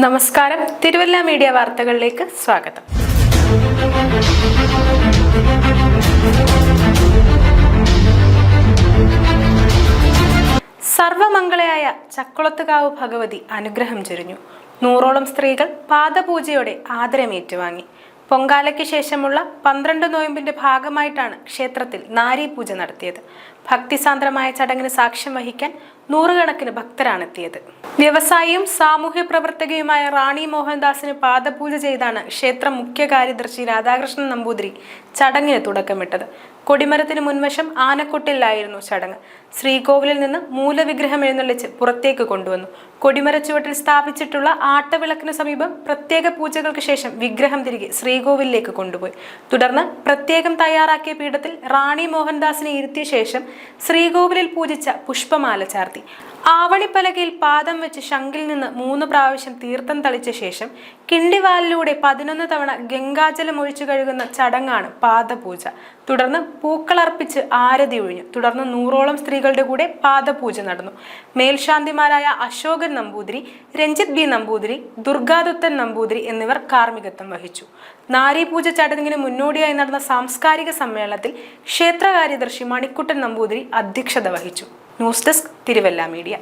നമസ്കാരം, തിരുവല്ല മീഡിയ വാർത്തകളിലേക്ക് സ്വാഗതം. സർവമംഗളയായ ചക്കുളത്തുകാവ് ഭഗവതി അനുഗ്രഹം ചൊരിഞ്ഞു. 100ഓളം സ്ത്രീകൾ പാദപൂജയോടെ ആദരമേറ്റുവാങ്ങി. പൊങ്കാലയ്ക്ക് ശേഷമുള്ള 12 നോയമ്പിന്റെ ഭാഗമായിട്ടാണ് ക്ഷേത്രത്തിൽ നാരീപൂജ നടത്തിയത്. ഭക്തിസാന്ദ്രമായ ചടങ്ങിന് സാക്ഷ്യം വഹിക്കാൻ നൂറുകണക്കിന് ഭക്തരാണെത്തിയത്. വ്യവസായിയും സാമൂഹ്യ പ്രവർത്തകയുമായ റാണി മോഹൻദാസിന് പാദപൂജ ചെയ്താണ് ക്ഷേത്രം മുഖ്യ കാര്യദർശി രാധാകൃഷ്ണൻ നമ്പൂതിരി ചടങ്ങിന് തുടക്കമിട്ടത്. കൊടിമരത്തിന് മുൻവശം ആനക്കൊട്ടിലായിരുന്നു ചടങ്ങ്. ശ്രീകോവിലിൽ നിന്ന് മൂലവിഗ്രഹം എഴുന്നള്ളിച്ച് പുറത്തേക്ക് കൊണ്ടുവന്നു. കൊടിമരച്ചുവട്ടിൽ സ്ഥാപിച്ചിട്ടുള്ള ആട്ടവിളക്കിന് സമീപം പ്രത്യേക പൂജകൾക്ക് ശേഷം വിഗ്രഹം തിരികെ ശ്രീകോവിലേക്ക് കൊണ്ടുപോയി. തുടർന്ന് പ്രത്യേകം തയ്യാറാക്കിയ പീഠത്തിൽ റാണി മോഹൻദാസിനെ ഇരുത്തിയ ശേഷം ശ്രീകോവിലിൽ പൂജിച്ച പുഷ്പമാല ചാർത്തി. ആവണിപ്പലകയിൽ പാദം വെച്ച് ശംഖിൽ നിന്ന് 3 പ്രാവശ്യം തീർത്ഥം തളിച്ച ശേഷം കിണ്ടിവാലിലൂടെ 11 തവണ ഗംഗാജലം ഒഴിച്ചു കഴുകുന്ന ചടങ്ങാണ് പാദപൂജ. തുടർന്ന് പൂക്കളർപ്പിച്ച് ആരതി ഒഴിഞ്ഞു. തുടർന്ന് 100ഓളം സ്ത്രീകളുടെ കൂടെ പാദപൂജ നടന്നു. മേൽശാന്തിമാരായ അശോകൻ നമ്പൂതിരി, രഞ്ജിത് ബി നമ്പൂതിരി, ദുർഗാദത്തൻ നമ്പൂതിരി എന്നിവർ കാർമ്മികത്വം വഹിച്ചു. നാരീപൂജ ചടങ്ങിന് മുന്നോടിയായി നടന്ന സാംസ്കാരിക സമ്മേളനത്തിൽ ക്ഷേത്ര കാര്യദർശി മണിക്കുട്ടൻ നമ്പൂതിരി അധ്യക്ഷത വഹിച്ചു. News desk, Thiruvalla media.